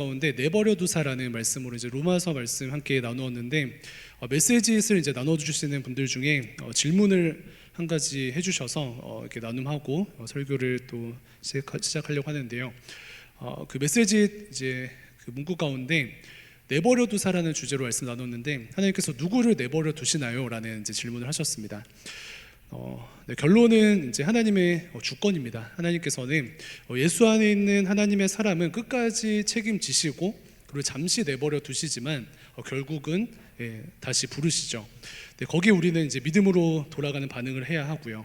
가운데 내버려 두사라는 말씀으로 이제 로마서 말씀 함께 나누었는데 메시지를 이제 나눠 주시는 분들 중에 질문을 한 가지 해주셔서 이렇게 나눔하고 설교를 또 시작하려고 하는데요. 그 메시지 이제 그 문구 가운데 내버려 두사라는 주제로 말씀 나눴는데 하나님께서 누구를 내버려 두시나요?라는 이제 질문을 하셨습니다. 네, 결론은 이제 하나님의 주권입니다. 하나님께서는 예수 안에 있는 하나님의 사람은 끝까지 책임지시고 그리고 잠시 내버려 두시지만 결국은 다시 부르시죠. 네, 거기에 우리는 이제 믿음으로 돌아가는 반응을 해야 하고요.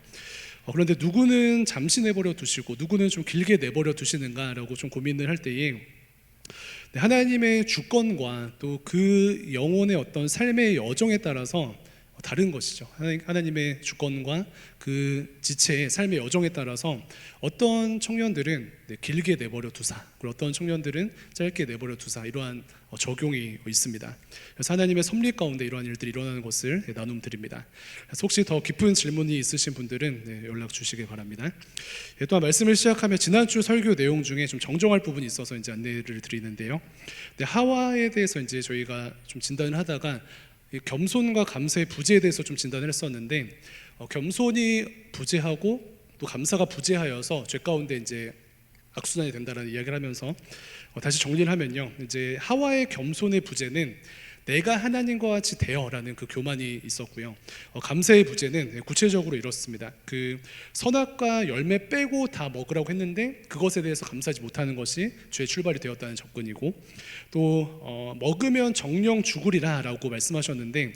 그런데 누구는 잠시 내버려 두시고 누구는 좀 길게 내버려 두시는가라고 좀 고민을 할 때에 하나님의 주권과 또 그 영혼의 어떤 삶의 여정에 따라서 다른 것이죠. 하나님의 주권과 그 지체의 삶의 여정에 따라서 어떤 청년들은 길게 내버려 두사, 그리고 어떤 청년들은 짧게 내버려 두사, 이러한 적용이 있습니다. 그래서 하나님의 섭리 가운데 이러한 일들이 일어나는 것을 나눔 드립니다. 그래서 혹시 더 깊은 질문이 있으신 분들은 연락 주시기 바랍니다. 또한 말씀을 시작하면 지난주 설교 내용 중에 좀 정정할 부분이 있어서 이제 안내를 드리는데요. 하와에 대해서 이제 저희가 좀 진단을 하다가 겸손과 감사의 부재에 대해서 좀 진단을 했었는데 겸손이 부재하고 또 감사가 부재하여서 죄 가운데 이제 악순환이 된다라는 이야기를 하면서 다시 정리를 하면요, 이제 하와의 겸손의 부재는 내가 하나님과 같이 되어라는 그 교만이 있었고요. 감사의 부재는 구체적으로 이렇습니다. 그 선악과 열매 빼고 다 먹으라고 했는데 그것에 대해서 감사하지 못하는 것이 죄의 출발이 되었다는 접근이고, 또 먹으면 정령 죽으리라라고 말씀하셨는데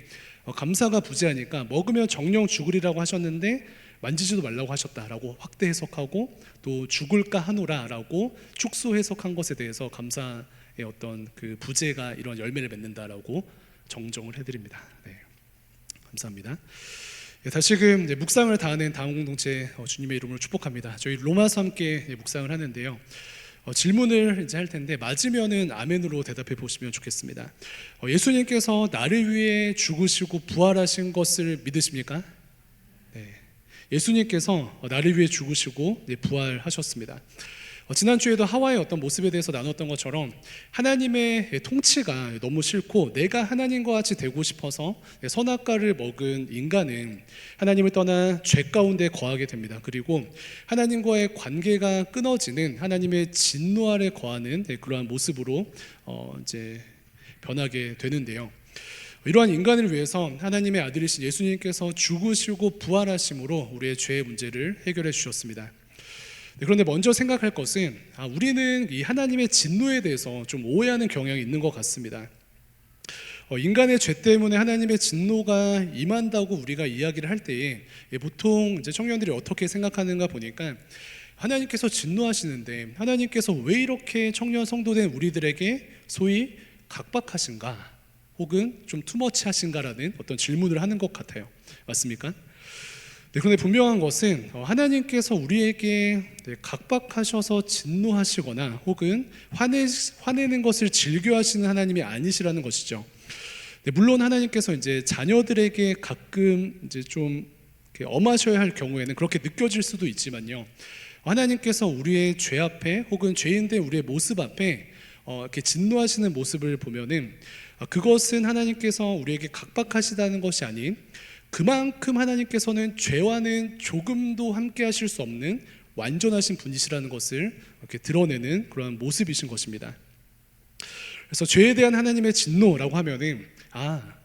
감사가 부재하니까 먹으면 정령 죽으리라고 하셨는데 만지지도 말라고 하셨다라고 확대 해석하고, 또 죽을까 하노라라고 축소 해석한 것에 대해서 감사의 어떤 그 부재가 이런 열매를 맺는다라고 정정을 해드립니다. 네, 감사합니다. 다시금 묵상을 다하는 다음 공동체 주님의 이름으로 축복합니다. 저희 로마서 함께 묵상을 하는데요. 질문을 이제 할 텐데 맞으면은 아멘으로 대답해 보시면 좋겠습니다. 예수님께서 나를 위해 죽으시고 부활하신 것을 믿으십니까? 네. 예수님께서 나를 위해 죽으시고 부활하셨습니다. 지난주에도 하와의 어떤 모습에 대해서 나눴던 것처럼 하나님의 통치가 너무 싫고 내가 하나님과 같이 되고 싶어서 선악과를 먹은 인간은 하나님을 떠나 죄 가운데 거하게 됩니다. 그리고 하나님과의 관계가 끊어지는 하나님의 진노 아래 거하는 그러한 모습으로 이제 변하게 되는데요. 이러한 인간을 위해서 하나님의 아들이신 예수님께서 죽으시고 부활하심으로 우리의 죄의 문제를 해결해 주셨습니다. 그런데 먼저 생각할 것은 우리는 이 하나님의 진노에 대해서 좀 오해하는 경향이 있는 것 같습니다. 인간의 죄 때문에 하나님의 진노가 임한다고 우리가 이야기를 할 때에 보통 이제 청년들이 어떻게 생각하는가 보니까 하나님께서 진노하시는데 하나님께서 왜 이렇게 청년 성도된 우리들에게 소위 각박하신가, 혹은 좀 투머치하신가라는 어떤 질문을 하는 것 같아요. 맞습니까? 네, 그런데 분명한 것은 하나님께서 우리에게 각박하셔서 진노하시거나 혹은 화내는 것을 즐겨하시는 하나님이 아니시라는 것이죠. 네, 물론 하나님께서 이제 자녀들에게 가끔 이제 좀 엄하셔야 할 경우에는 그렇게 느껴질 수도 있지만요, 하나님께서 우리의 죄 앞에 혹은 죄인된 우리의 모습 앞에 이렇게 진노하시는 모습을 보면은 그것은 하나님께서 우리에게 각박하시다는 것이 아닌 그만큼 하나님께서는 죄와는 조금도 함께 하실 수 없는 완전하신 분이시라는 것을 이렇게 드러내는 그러한 모습이신 것입니다. 그래서 죄에 대한 하나님의 진노라고 하면은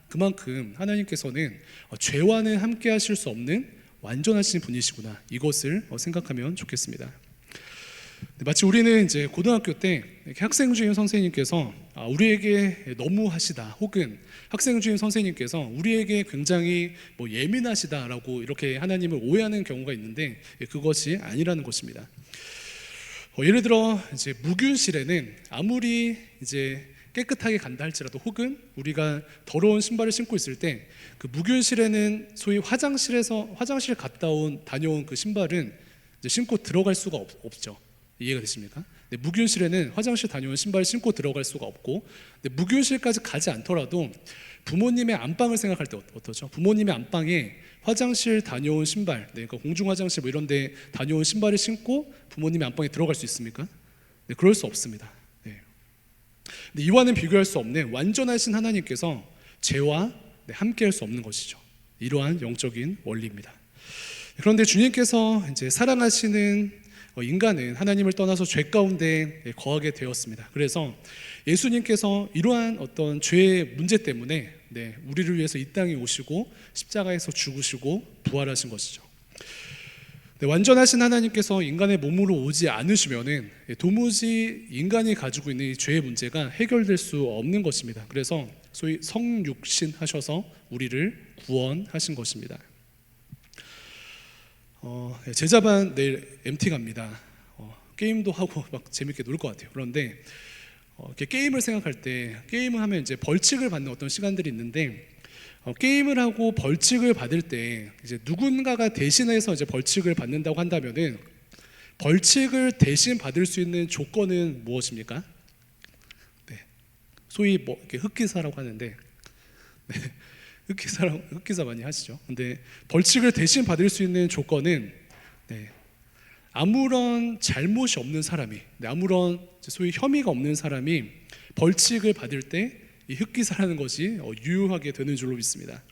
그만큼 하나님께서는 죄와는 함께 하실 수 없는 완전하신 분이시구나, 이것을 생각하면 좋겠습니다. 마치 우리는 이제 고등학교 때 학생 주임 선생님께서 우리에게 너무하시다, 혹은 학생 주임 선생님께서 우리에게 굉장히 예민하시다라고 이렇게 하나님을 오해하는 경우가 있는데 그것이 아니라는 것입니다. 예를 들어 이제 무균실에는 아무리 이제 깨끗하게 간다 할지라도, 혹은 우리가 더러운 신발을 신고 있을 때 그 무균실에는 소위 화장실 갔다 다녀온 그 신발은 이제 신고 들어갈 수가 없죠. 이해가 되십니까? 무균실에는 화장실 다녀온 신발을 신고 들어갈 수가 없고, 무균실까지 가지 않더라도 부모님의 안방을 생각할 때 어떠죠? 부모님의 안방에 화장실 다녀온 신발, 그러니까 공중 화장실 이런 데 다녀온 신발을 신고 부모님의 안방에 들어갈 수 있습니까? 그럴 수 없습니다. 근데 이와는 비교할 수 없는 완전하신 하나님께서 죄와 함께할 수 없는 것이죠. 이러한 영적인 원리입니다. 그런데 주님께서 이제 사랑하시는 인간은 하나님을 떠나서 죄 가운데 거하게 되었습니다. 그래서 예수님께서 이러한 어떤 죄의 문제 때문에 우리를 위해서 이 땅에 오시고 십자가에서 죽으시고 부활하신 것이죠. 완전하신 하나님께서 인간의 몸으로 오지 않으시면은 도무지 인간이 가지고 있는 이 죄의 문제가 해결될 수 없는 것입니다. 그래서 소위 성육신 하셔서 우리를 구원하신 것입니다. 제자반 내일 MT 갑니다. 게임도 하고 막 재밌게 놀 것 같아요. 그런데 이렇게 게임을 생각할 때, 게임을 하면 이제 벌칙을 받는 어떤 시간들이 있는데, 게임을 하고 벌칙을 받을 때 이제 누군가가 대신해서 이제 벌칙을 받는다고 한다면은 벌칙을 대신 받을 수 있는 조건은 무엇입니까? 소위 뭐 이렇게 흑기사라고 하는데, 흑기사 많이 하시죠. 근데 벌칙을 대신 받을 수 있는 조건은 아무런 잘못이 없는 사람이, 아무런 소위 혐의가 없는 사람이 벌칙을 받을 때 이 흑기사라는 것이 유효하게 되는 줄로 믿습니다.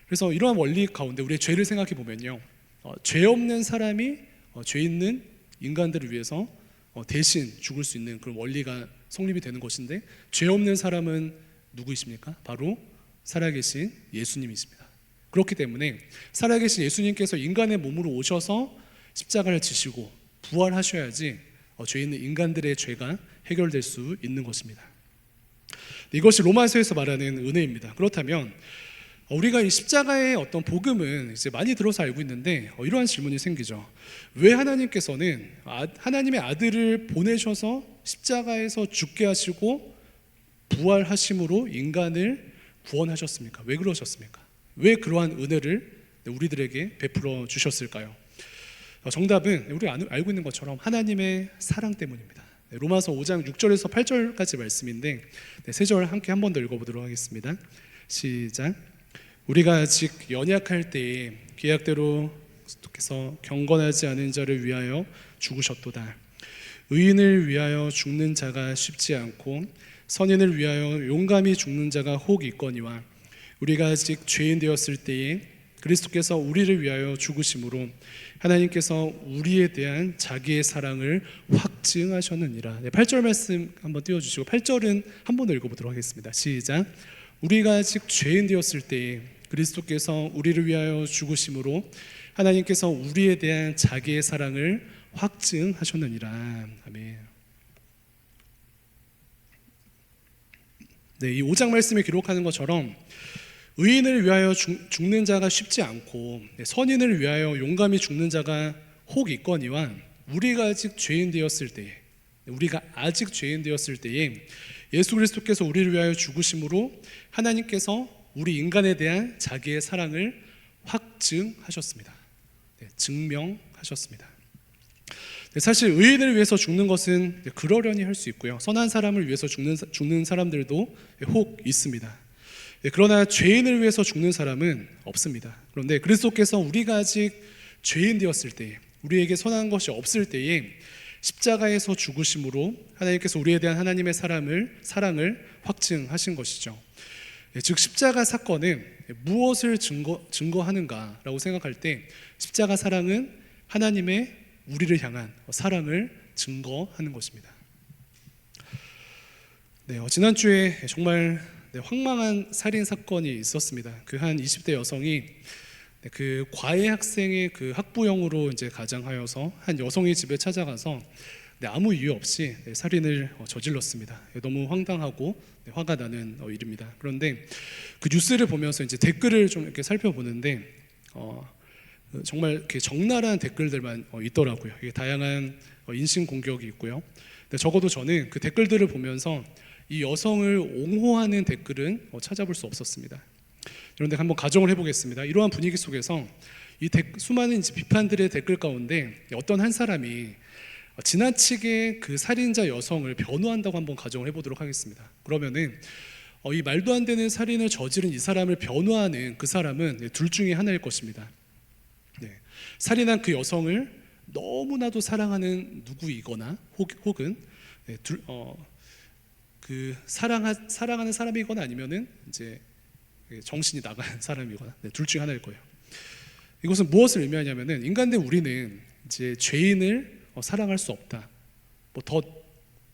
그래서 이러한 원리 가운데 우리의 죄를 생각해 보면요, 죄 없는 사람이 죄 있는 인간들을 위해서 대신 죽을 수 있는 그런 원리가 성립이 되는 것인데, 죄 없는 사람은 누구이십니까? 바로 살아계신 예수님이십니다. 그렇기 때문에 살아계신 예수님께서 인간의 몸으로 오셔서 십자가를 지시고 부활하셔야지 죄 있는 인간들의 죄가 해결될 수 있는 것입니다. 이것이 로마서에서 말하는 은혜입니다. 그렇다면 우리가 이 십자가의 어떤 복음은 이제 많이 들어서 알고 있는데 이러한 질문이 생기죠. 왜 하나님께서는 하나님의 아들을 보내셔서 십자가에서 죽게 하시고 부활하심으로 인간을 구원하셨습니까? 왜 그러셨습니까? 왜 그러한 은혜를 우리들에게 베풀어 주셨을까요? 정답은 우리가 알고 있는 것처럼 하나님의 사랑 때문입니다. 로마서 5장 6절에서 8절까지 말씀인데 세 절 함께 한 번 더 읽어보도록 하겠습니다. 시작. 우리가 아직 연약할 때에 계약대로 그리스도께서 경건하지 않은 자를 위하여 죽으셨도다. 의인을 위하여 죽는 자가 쉽지 않고 선인을 위하여 용감히 죽는 자가 혹 있거니와 우리가 아직 죄인 되었을 때에 그리스도께서 우리를 위하여 죽으심으로 하나님께서 우리에 대한 자기의 사랑을 확증하셨느니라. 8절 말씀 한번 띄워주시고 8절은 한 번 더 읽어보도록 하겠습니다. 시작. 우리가 아직 죄인 되었을 때에 그리스도께서 우리를 위하여 죽으심으로 하나님께서 우리에 대한 자기의 사랑을 확증하셨느니라. 아멘. 이 5장 말씀에 기록하는 것처럼 의인을 위하여 죽는 자가 쉽지 않고 선인을 위하여 용감히 죽는 자가 혹 있거니와 우리가 아직 죄인 되었을 때에 예수 그리스도께서 우리를 위하여 죽으심으로 하나님께서 우리 인간에 대한 자기의 사랑을 확증하셨습니다. 증명하셨습니다. 사실 의인을 위해서 죽는 것은 그러려니 할 수 있고요, 선한 사람을 위해서 죽는 사람들도 혹 있습니다. 그러나 죄인을 위해서 죽는 사람은 없습니다. 그런데 그리스도께서 우리가 아직 죄인 되었을 때에, 우리에게 선한 것이 없을 때에 십자가에서 죽으심으로 하나님께서 우리에 대한 하나님의 사랑을 확증하신 것이죠. 즉 십자가 사건은 무엇을 증거하는가라고 생각할 때 십자가 사랑은 하나님의 우리를 향한 사랑을 증거하는 것입니다. 지난주에 정말 황망한 살인 사건이 있었습니다. 그 한 20대 여성이 그 과외 학생의 그 학부형으로 이제 가장하여서 한 여성의 집에 찾아가서 아무 이유 없이 살인을 저질렀습니다. 너무 황당하고 화가 나는 일입니다. 그런데 그 뉴스를 보면서 이제 댓글을 좀 이렇게 살펴보는데 정말 이렇게 적나라한 댓글들만 있더라고요. 다양한 인신 공격이 있고요. 적어도 저는 그 댓글들을 보면서 이 여성을 옹호하는 댓글은 찾아볼 수 없었습니다. 그런데 한번 가정을 해보겠습니다. 이러한 분위기 속에서 이 수많은 비판들의 댓글 가운데 어떤 한 사람이 지나치게 그 살인자 여성을 변호한다고 한번 가정을 해보도록 하겠습니다. 그러면은 이 말도 안 되는 살인을 저지른 이 사람을 변호하는 그 사람은 둘 중에 하나일 것입니다. 살인한 그 여성을 너무나도 사랑하는 누구이거나 혹은 그 사랑하는 사람이거나 아니면은 이제 정신이 나간 사람이거나 둘 중에 하나일 거예요. 이것은 무엇을 의미하냐면은 인간된 우리는 이제 죄인을 사랑할 수 없다. 뭐 더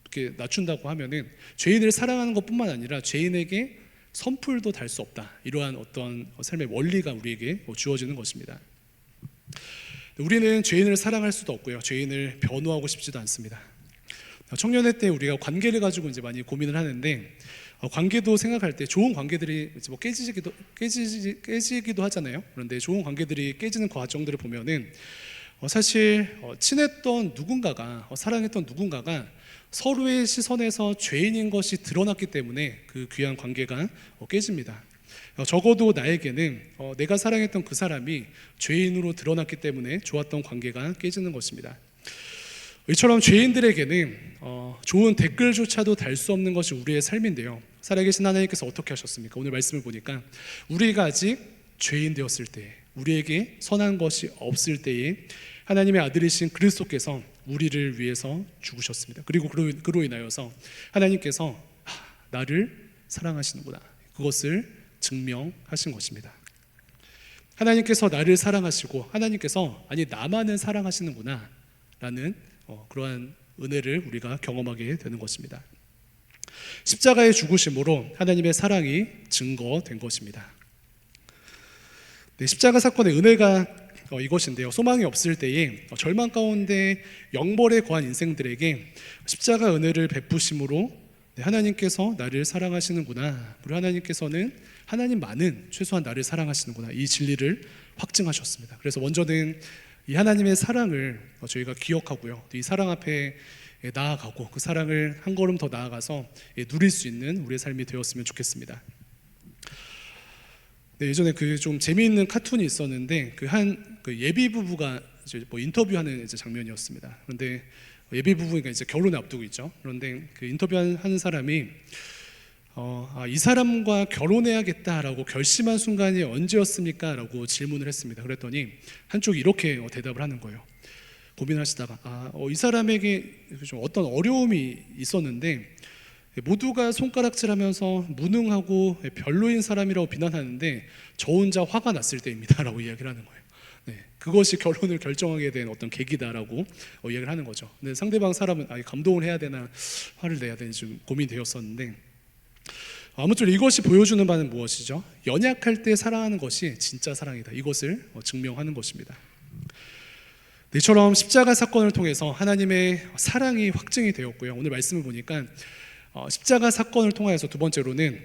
이렇게 낮춘다고 하면은 죄인을 사랑하는 것뿐만 아니라 죄인에게 선풀도 달 수 없다. 이러한 어떤 삶의 원리가 우리에게 주어지는 것입니다. 우리는 죄인을 사랑할 수도 없고요. 죄인을 변호하고 싶지도 않습니다. 청년회 때 우리가 관계를 가지고 이제 많이 고민을 하는데 관계도 생각할 때 좋은 관계들이 뭐 깨지기도 하잖아요. 그런데 좋은 관계들이 깨지는 과정들을 보면은 사실 친했던 누군가가 사랑했던 누군가가 서로의 시선에서 죄인인 것이 드러났기 때문에 그 귀한 관계가 깨집니다. 적어도 나에게는 내가 사랑했던 그 사람이 죄인으로 드러났기 때문에 좋았던 관계가 깨지는 것입니다. 이처럼 죄인들에게는 좋은 댓글조차도 달 수 없는 것이 우리의 삶인데요. 살아계신 하나님께서 어떻게 하셨습니까? 오늘 말씀을 보니까 우리가 아직 죄인 되었을 때, 우리에게 선한 것이 없을 때에 하나님의 아들이신 그리스도께서 우리를 위해서 죽으셨습니다. 그리고 그로 인하여서 하나님께서 나를 사랑하시는구나, 그것을 증명하신 것입니다. 하나님께서 나를 사랑하시고 하나님께서 아니 나만은 사랑하시는구나 라는 그러한 은혜를 우리가 경험하게 되는 것입니다. 십자가의 죽으심으로 하나님의 사랑이 증거된 것입니다. 십자가 사건의 은혜가 이것인데요. 소망이 없을 때에 절망 가운데 영벌에 거한 인생들에게 십자가 은혜를 베푸심으로 하나님께서 나를 사랑하시는구나, 그리고 하나님께서는 하나님만은 최소한 나를 사랑하시는구나, 이 진리를 확증하셨습니다. 그래서 먼저는 이 하나님의 사랑을 저희가 기억하고요, 이 사랑 앞에 나아가고 그 사랑을 한 걸음 더 나아가서 누릴 수 있는 우리의 삶이 되었으면 좋겠습니다. 예전에 그 좀 재미있는 카툰이 있었는데 그 예비 부부가 이제 뭐 인터뷰하는 이제 장면이었습니다. 그런데 예비 부부가 이제 결혼을 앞두고 있죠. 그런데 그 인터뷰하는 사람이 이 사람과 결혼해야겠다라고 결심한 순간이 언제였습니까? 라고 질문을 했습니다. 그랬더니 한쪽이 이렇게 대답을 하는 거예요. 고민하시다가 이 사람에게 좀 어떤 어려움이 있었는데 모두가 손가락질하면서 무능하고 별로인 사람이라고 비난하는데 저 혼자 화가 났을 때입니다 라고 이야기를 하는 거예요. 그것이 결혼을 결정하게 된 어떤 계기다라고 이야기를 하는 거죠. 근데 상대방 사람은 감동을 해야 되나 화를 내야 되나 좀 고민되었었는데, 아무쪼록 이것이 보여주는 바는 무엇이죠? 연약할 때 사랑하는 것이 진짜 사랑이다, 이것을 증명하는 것입니다. 이처럼 십자가 사건을 통해서 하나님의 사랑이 확증이 되었고요. 오늘 말씀을 보니까 십자가 사건을 통해서 두 번째로는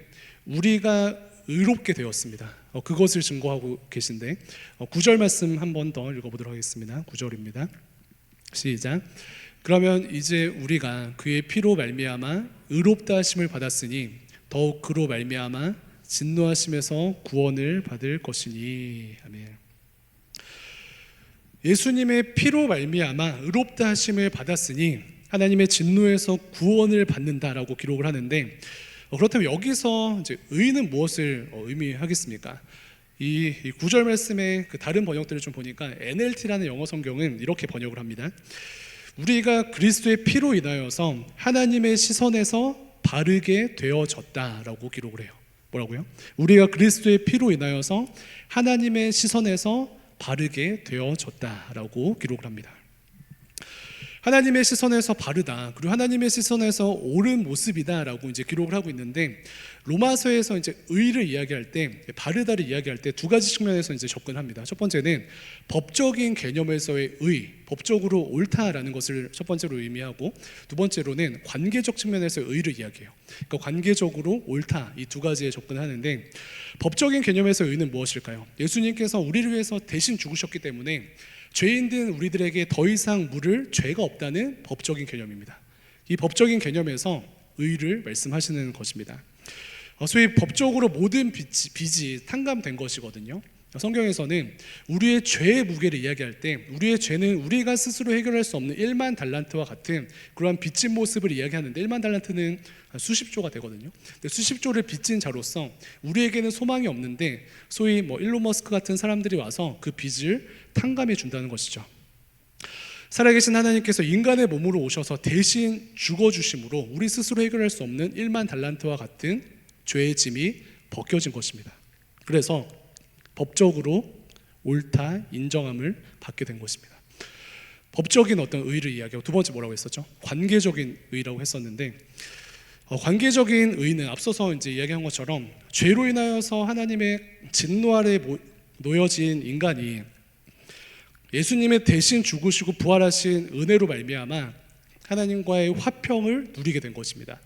우리가 의롭게 되었습니다. 그것을 증거하고 계신데 9절 말씀 한 번 더 읽어보도록 하겠습니다. 9절입니다. 시작. 그러면 이제 우리가 그의 피로 말미암아 의롭다 하심을 받았으니 더욱 그로 말미암아 진노하심에서 구원을 받을 것이니. 아멘. 예수님의 피로 말미암아 의롭다 하심을 받았으니 하나님의 진노에서 구원을 받는다라고 기록을 하는데, 그렇다면 여기서 이제 의는 무엇을 의미하겠습니까? 이 9절 말씀의 그 다른 번역들을 좀 보니까 NLT라는 영어 성경은 이렇게 번역을 합니다. 우리가 그리스도의 피로 인하여서 하나님의 시선에서 바르게 되어졌다라고 기록을 해요. 뭐라고요? 우리가 그리스도의 피로 인하여서 하나님의 시선에서 바르게 되어졌다라고 기록을 합니다. 하나님의 시선에서 바르다, 그리고 하나님의 시선에서 옳은 모습이다라고 이제 기록을 하고 있는데, 로마서에서 이제 의를 이야기할 때, 바르다를 이야기할 때 두 가지 측면에서 이제 접근합니다. 첫 번째는 법적인 개념에서의 의, 법적으로 옳다라는 것을 첫 번째로 의미하고, 두 번째로는 관계적 측면에서의 의를 이야기해요. 그러니까 관계적으로 옳다, 이 두 가지에 접근하는데, 법적인 개념에서의 의는 무엇일까요? 예수님께서 우리를 위해서 대신 죽으셨기 때문에 죄인된 우리들에게 더 이상 물을 죄가 없다는 법적인 개념입니다. 이 법적인 개념에서 의를 말씀하시는 것입니다. 소위 법적으로 모든 빚이 탕감된 것이거든요. 성경에서는 우리의 죄의 무게를 이야기할 때 우리의 죄는 우리가 스스로 해결할 수 없는 1만 달란트와 같은 그러한 빚진 모습을 이야기하는데, 1만 달란트는 수십조가 되거든요. 수십조를 빚진 자로서 우리에게는 소망이 없는데 소위 일론 머스크 같은 사람들이 와서 그 빚을 탕감해 준다는 것이죠. 살아계신 하나님께서 인간의 몸으로 오셔서 대신 죽어주심으로 우리 스스로 해결할 수 없는 1만 달란트와 같은 죄의 짐이 벗겨진 것입니다. 그래서 법적으로 옳다 인정함을 받게 된 것입니다. 법적인 어떤 의를 이야기하고, 두 번째 뭐라고 했었죠? 관계적인 의라고 했었는데, 관계적인 의는 앞서서 이제 이야기한 것처럼 죄로 인하여서 하나님의 진노 아래 놓여진 인간이 예수님의 대신 죽으시고 부활하신 은혜로 말미암아 하나님과의 화평을 누리게 된 것입니다.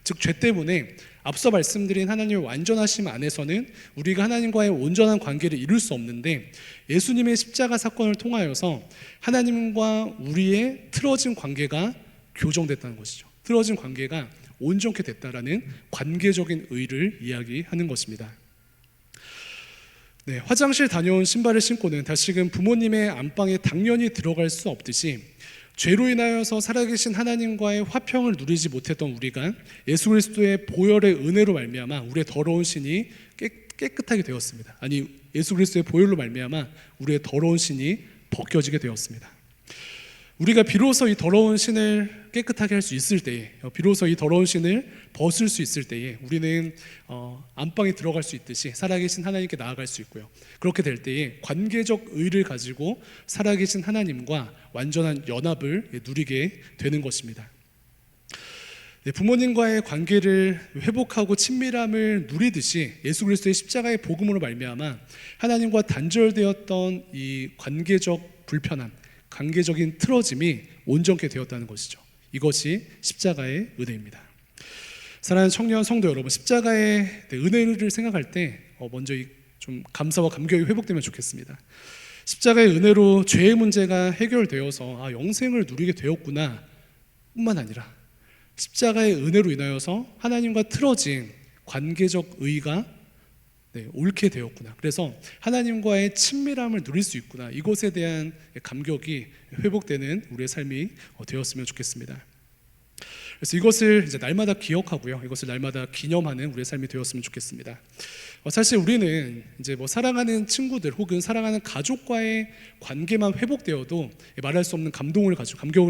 즉, 죄 때문에 앞서 말씀드린 하나님의 완전하심 안에서는 우리가 하나님과의 온전한 관계를 이룰 수 없는데, 예수님의 십자가 사건을 통하여서 하나님과 우리의 틀어진 관계가 교정됐다는 것이죠. 틀어진 관계가 온전케 됐다라는 관계적인 의를 이야기하는 것입니다. 네, 화장실 다녀온 신발을 신고는 다시금 부모님의 안방에 당연히 들어갈 수 없듯이, 죄로 인하여서 살아계신 하나님과의 화평을 누리지 못했던 우리가 예수 그리스도의 보혈의 은혜로 말미암아 우리의 더러운 신이 깨끗하게 되었습니다. 아니, 예수 그리스도의 보혈로 말미암아 우리의 더러운 신이 벗겨지게 되었습니다. 우리가 비로소 이 더러운 신을 깨끗하게 할 수 있을 때에, 비로소 이 더러운 신을 벗을 수 있을 때에 우리는 안방에 들어갈 수 있듯이 살아계신 하나님께 나아갈 수 있고요. 그렇게 될 때에 관계적 의를 가지고 살아계신 하나님과 완전한 연합을 누리게 되는 것입니다. 부모님과의 관계를 회복하고 친밀함을 누리듯이 예수 그리스도의 십자가의 복음으로 말미암아 하나님과 단절되었던 이 관계적 불편함, 관계적인 틀어짐이 온전케 되었다는 것이죠. 이것이 십자가의 은혜입니다. 사랑하는 청년 성도 여러분, 십자가의 은혜를 생각할 때 먼저 좀 감사와 감격이 회복되면 좋겠습니다. 십자가의 은혜로 죄의 문제가 해결되어서 영생을 누리게 되었구나 뿐만 아니라, 십자가의 은혜로 인하여서 하나님과 틀어진 관계적 의가 옳게 되었구나, 그래서 하나님과의 친밀함을 누릴 수 있구나, 이것에 대한 감격이 회복되는 우리의 삶이 되었으면 좋겠습니다. 그래서 이것을 이제 날마다 기억하고요, 이것을 날마다 기념하는 우리의 삶이 되었으면 좋겠습니다. 사실 우리는 이제 사랑하는 친구들 혹은 사랑하는 가족과의 관계만 회복되어도 말할 수 없는 감격을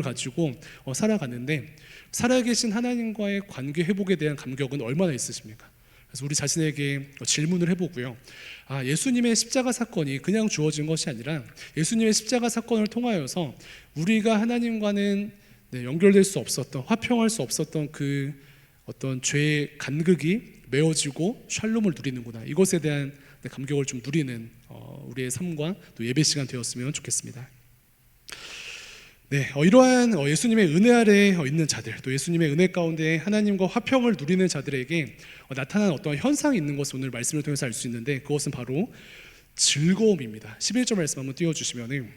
가지고 살아가는데, 살아계신 하나님과의 관계 회복에 대한 감격은 얼마나 있으십니까? 그래서 우리 자신에게 질문을 해보고요. 예수님의 십자가 사건이 그냥 주어진 것이 아니라 예수님의 십자가 사건을 통하여서 우리가 하나님과는 연결될 수 없었던, 화평할 수 없었던 그 어떤 죄의 간극이 메워지고 샬롬을 누리는구나, 이것에 대한 감격을 좀 누리는 우리의 삶과 또 예배 시간 되었으면 좋겠습니다. 이러한 예수님의 은혜 아래 있는 자들, 또 예수님의 은혜 가운데 하나님과 화평을 누리는 자들에게 나타난 어떤 현상이 있는 것을 오늘 말씀을 통해서 알 수 있는데, 그것은 바로 즐거움입니다. 11절 말씀 한번 띄워주시면,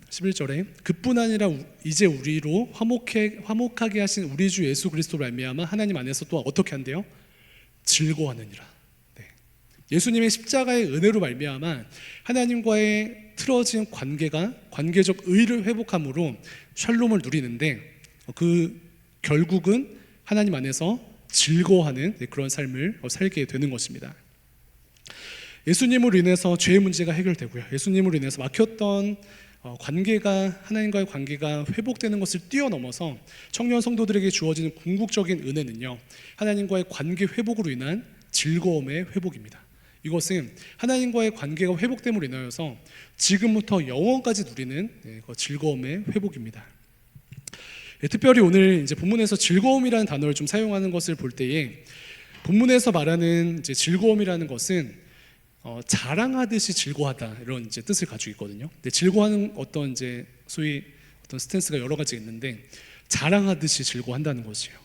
11절에 그뿐 아니라 이제 우리로 화목하게 하신 우리 주 예수 그리스도로 말미암아 하나님 안에서 또 어떻게 한대요? 즐거워하느니라. 예수님의 십자가의 은혜로 말미암아 하나님과의 틀어진 관계적 의를 회복함으로 샬롬을 누리는데, 그 결국은 하나님 안에서 즐거워하는 그런 삶을 살게 되는 것입니다. 예수님으로 인해서 죄의 문제가 해결되고요, 예수님으로 인해서 막혔던 하나님과의 관계가 회복되는 것을 뛰어넘어서 청년 성도들에게 주어지는 궁극적인 은혜는요, 하나님과의 관계 회복으로 인한 즐거움의 회복입니다. 이것은 하나님과의 관계가 회복됨으로 인하여서 지금부터 영원까지 누리는 즐거움의 회복입니다. 특별히 오늘 이제 본문에서 즐거움이라는 단어를 좀 사용하는 것을 볼 때에, 본문에서 말하는 이제 즐거움이라는 것은 자랑하듯이 즐거워하다, 이런 이제 뜻을 가지고 있거든요. 근데 즐거워하는 어떤 이제 소위 어떤 스탠스가 여러 가지 있는데, 자랑하듯이 즐거워한다는 것이에요.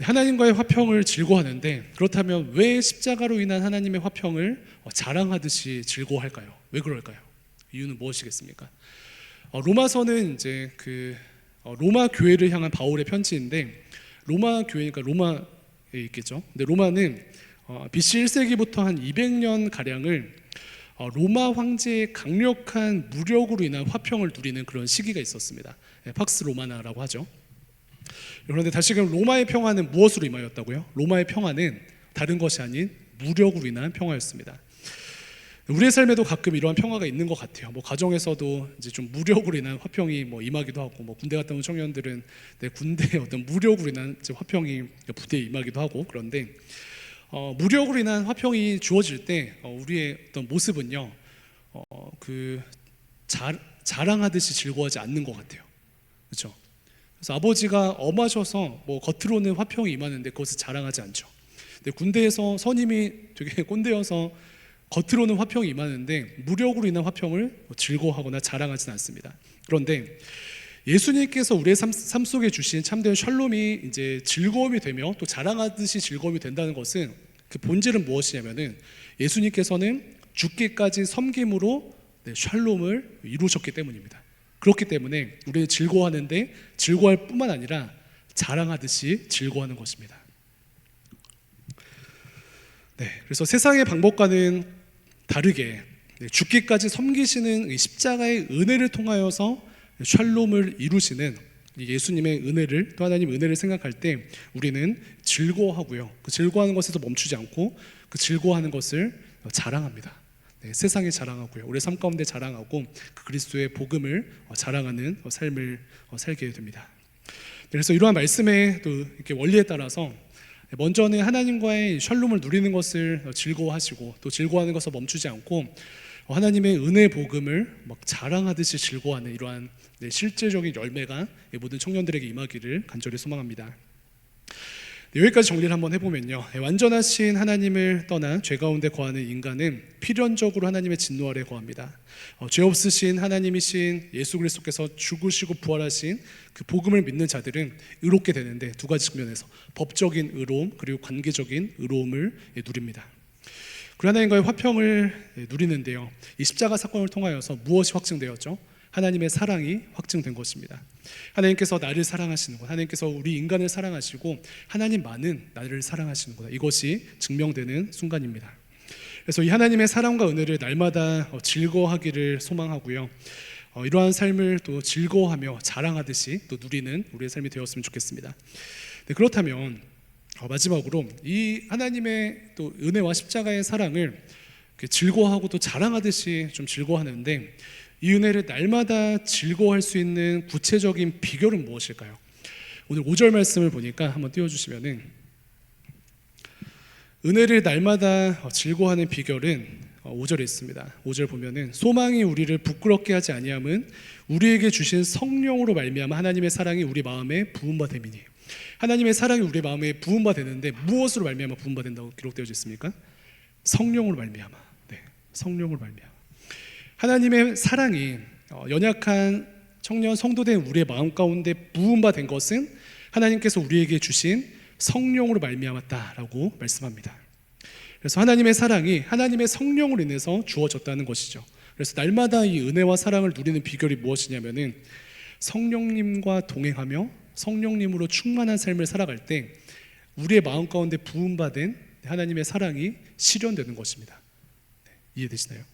하나님과의 화평을 즐거워하는데, 그렇다면 왜 십자가로 인한 하나님의 화평을 자랑하듯이 즐거워할까요? 왜 그럴까요? 이유는 무엇이겠습니까? 로마서는 이제 로마 교회를 향한 바울의 편지인데, 로마 교회니까 로마에 있겠죠. 근데 로마는 BC 1세기부터 한 200년 가량을 로마 황제의 강력한 무력으로 인한 화평을 누리는 그런 시기가 있었습니다. 팍스 로마나라고 하죠. 그런데 다시금 로마의 평화는 무엇으로 임하였다고요? 로마의 평화는 다른 것이 아닌 무력으로 인한 평화였습니다. 우리의 삶에도 가끔 이러한 평화가 있는 것 같아요. 뭐 가정에서도 이제 좀 무력으로 인한 화평이 뭐 임하기도 하고, 뭐 군대 갔다 온 청년들은 군대의 어떤 무력으로 인한 이제 화평이 부대에 임하기도 하고. 그런데 무력으로 인한 화평이 주어질 때 우리의 어떤 모습은요, 그 자랑하듯이 즐거워하지 않는 것 같아요. 그렇죠? 그래서 아버지가 엄하셔서 뭐 겉으로는 화평이 임하는데 그것을 자랑하지 않죠. 근데 군대에서 선임이 되게 꼰대여서 겉으로는 화평이 임하는데 무력으로 인한 화평을 즐거워하거나 자랑하지는 않습니다. 그런데 예수님께서 우리의 삶 속에 주신 참된 샬롬이 이제 즐거움이 되며 또 자랑하듯이 즐거움이 된다는 것은 그 본질은 무엇이냐면은 예수님께서는 죽기까지 섬김으로 샬롬을 이루셨기 때문입니다. 그렇기 때문에 우리는 즐거워하는데 즐거워할 뿐만 아니라 자랑하듯이 즐거워하는 것입니다. 그래서 세상의 방법과는 다르게 죽기까지 섬기시는 십자가의 은혜를 통하여서 샬롬을 이루시는 예수님의 은혜를, 또 하나님의 은혜를 생각할 때 우리는 즐거워하고요, 그 즐거워하는 것에서 멈추지 않고 그 즐거워하는 것을 자랑합니다. 세상에 자랑하고요, 우리의 삶 가운데 자랑하고 그 그리스도의 복음을 자랑하는 삶을 살게 됩니다. 그래서 이러한 말씀의 또 이렇게 원리에 따라서 먼저는 하나님과의 샬롬을 누리는 것을 즐거워하시고, 또 즐거워하는 것을 멈추지 않고 하나님의 은혜 복음을 막 자랑하듯이 즐거워하는 이러한 실제적인 열매가 모든 청년들에게 임하기를 간절히 소망합니다. 여기까지 정리를 한번 해보면요, 완전하신 하나님을 떠나 죄 가운데 거하는 인간은 필연적으로 하나님의 진노 아래 거합니다. 죄 없으신 하나님이신 예수 그리스도께서 죽으시고 부활하신 그 복음을 믿는 자들은 의롭게 되는데, 두 가지 측면에서 법적인 의로움 그리고 관계적인 의로움을 누립니다. 그리고 하나님과의 화평을 누리는데요, 이 십자가 사건을 통하여서 무엇이 확증되었죠? 하나님의 사랑이 확증된 것입니다. 하나님께서 나를 사랑하시는 것, 하나님께서 우리 인간을 사랑하시고 하나님만은 나를 사랑하시는구나, 이것이 증명되는 순간입니다. 그래서 이 하나님의 사랑과 은혜를 날마다 즐거워하기를 소망하고요, 이러한 삶을 또 즐거워하며 자랑하듯이 또 누리는 우리의 삶이 되었으면 좋겠습니다. 그렇다면 마지막으로 이 하나님의 또 은혜와 십자가의 사랑을 즐거워하고 또 자랑하듯이 좀 즐거워하는데, 이 은혜를 날마다 즐거워할 수 있는 구체적인 비결은 무엇일까요? 오늘 5절 말씀을 보니까 한번 띄워주시면은, 은혜를 날마다 즐거워하는 비결은 5절에 있습니다. 5절 보면은, 소망이 우리를 부끄럽게 하지 아니함은 우리에게 주신 성령으로 말미암아 하나님의 사랑이 우리 마음에 부음받음이니. 하나님의 사랑이 우리 마음에 부음받는데 무엇으로 말미암아 부음받는다고 기록되어져 있습니까? 성령으로 말미암아. 성령으로 말미암아. 하나님의 사랑이 연약한 청년 성도된 우리의 마음 가운데 부음받은 것은 하나님께서 우리에게 주신 성령으로 말미암았다라고 말씀합니다. 그래서 하나님의 사랑이 하나님의 성령으로 인해서 주어졌다는 것이죠. 그래서 날마다 이 은혜와 사랑을 누리는 비결이 무엇이냐면은, 성령님과 동행하며 성령님으로 충만한 삶을 살아갈 때 우리의 마음 가운데 부음받은 하나님의 사랑이 실현되는 것입니다. 이해되시나요?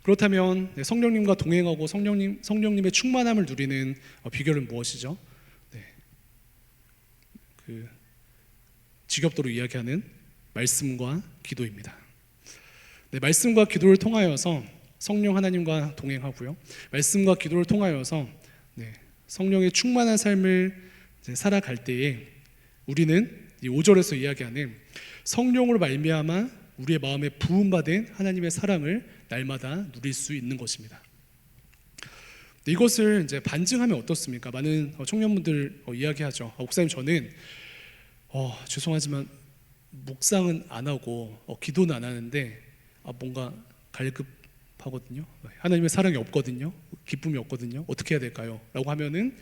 그렇다면 성령님과 동행하고 성령님의 충만함을 누리는 비결은 무엇이죠? 그 직업도로 이야기하는 말씀과 기도입니다. 말씀과 기도를 통하여서 성령 하나님과 동행하고요, 말씀과 기도를 통하여서 성령의 충만한 삶을 살아갈 때에 우리는 이 5절에서 이야기하는 성령으로 말미암아 우리의 마음에 부음받은 하나님의 사랑을 날마다 누릴 수 있는 것입니다. 이것을 이제 반증하면 어떻습니까? 많은 청년분들 이야기하죠. 목사님, 저는 죄송하지만 묵상은 안 하고 기도는 안 하는데 뭔가 갈급하거든요. 하나님의 사랑이 없거든요. 기쁨이 없거든요. 어떻게 해야 될까요? 라고 하면은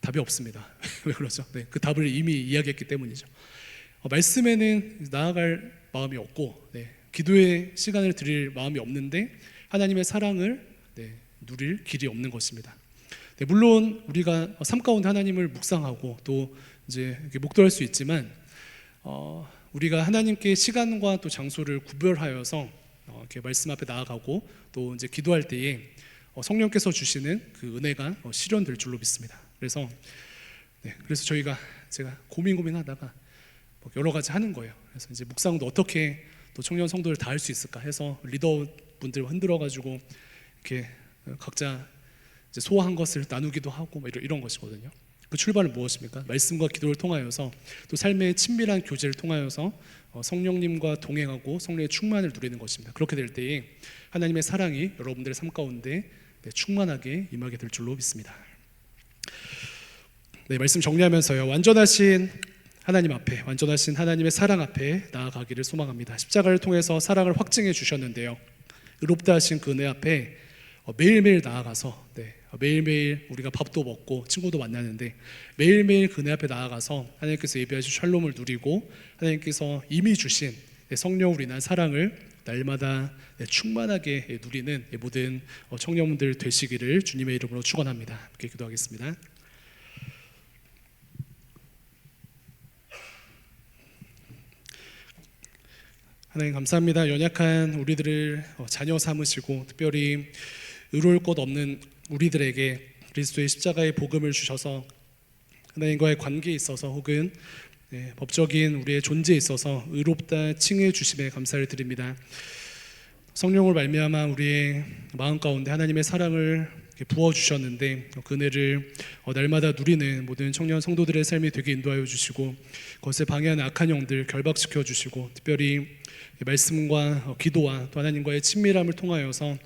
답이 없습니다. 왜 그러죠? 그 답을 이미 이야기했기 때문이죠. 말씀에는 나아갈 마음이 없고 기도의 시간을 드릴 마음이 없는데 하나님의 사랑을 누릴 길이 없는 것입니다. 물론 우리가 삶 가운데 하나님을 묵상하고 또 이제 목도할 수 있지만 우리가 하나님께 시간과 또 장소를 구별하여서 이렇게 말씀 앞에 나아가고 또 이제 기도할 때에 성령께서 주시는 그 은혜가 실현될 줄로 믿습니다. 그래서 제가 고민하다가 여러 가지 하는 거예요. 그래서 이제 묵상도 어떻게 또 청년 성도를 다 할 수 있을까 해서 리더분들 흔들어가지고 이렇게 각자 이제 소화한 것을 나누기도 하고 이런 것이거든요. 그 출발은 무엇입니까? 말씀과 기도를 통하여서 또 삶의 친밀한 교제를 통하여서 성령님과 동행하고 성령의 충만을 누리는 것입니다. 그렇게 될 때에 하나님의 사랑이 여러분들의 삶 가운데 충만하게 임하게 될 줄로 믿습니다. 네, 말씀 정리하면서요. 완전하신 하나님 앞에, 완전하신 하나님의 사랑 앞에 나아가기를 소망합니다. 십자가를 통해서 사랑을 확증해 주셨는데요. 의롭다 하신 그 은혜 앞에 매일매일 나아가서 매일매일 우리가 밥도 먹고 친구도 만나는데 매일매일 그 은혜 앞에 나아가서 하나님께서 예비하신 샬롬을 누리고 하나님께서 이미 주신 성령으로 인한 사랑을 날마다 충만하게 누리는 모든 청년분들 되시기를 주님의 이름으로 축원합니다. 함께 기도하겠습니다. 하나님 감사합니다. 연약한 우리들을 자녀 삼으시고 특별히 의로울 것 없는 우리들에게 그리스도의 십자가의 복음을 주셔서 하나님과의 관계에 있어서 혹은 법적인 우리의 존재에 있어서 의롭다 칭해 주심에 감사를 드립니다. 성령을 말미암아 우리의 마음 가운데 하나님의 사랑을 부어 주셨는데 그 은혜를 날마다 누리는 모든 청년 성도들의 삶이 되게 인도하여 주시고 그것을 방해하는 악한 영들 결박시켜 주시고 특별히 말씀과 기도와 또 하나님과의 친밀함을 통하여서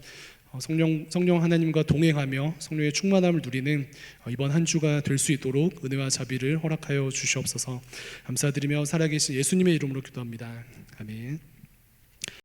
성령 하나님과 동행하며 성령의 충만함을 누리는 이번 한 주가 될 수 있도록 은혜와 자비를 허락하여 주시옵소서. 감사드리며 살아계신 예수님의 이름으로 기도합니다. 아멘.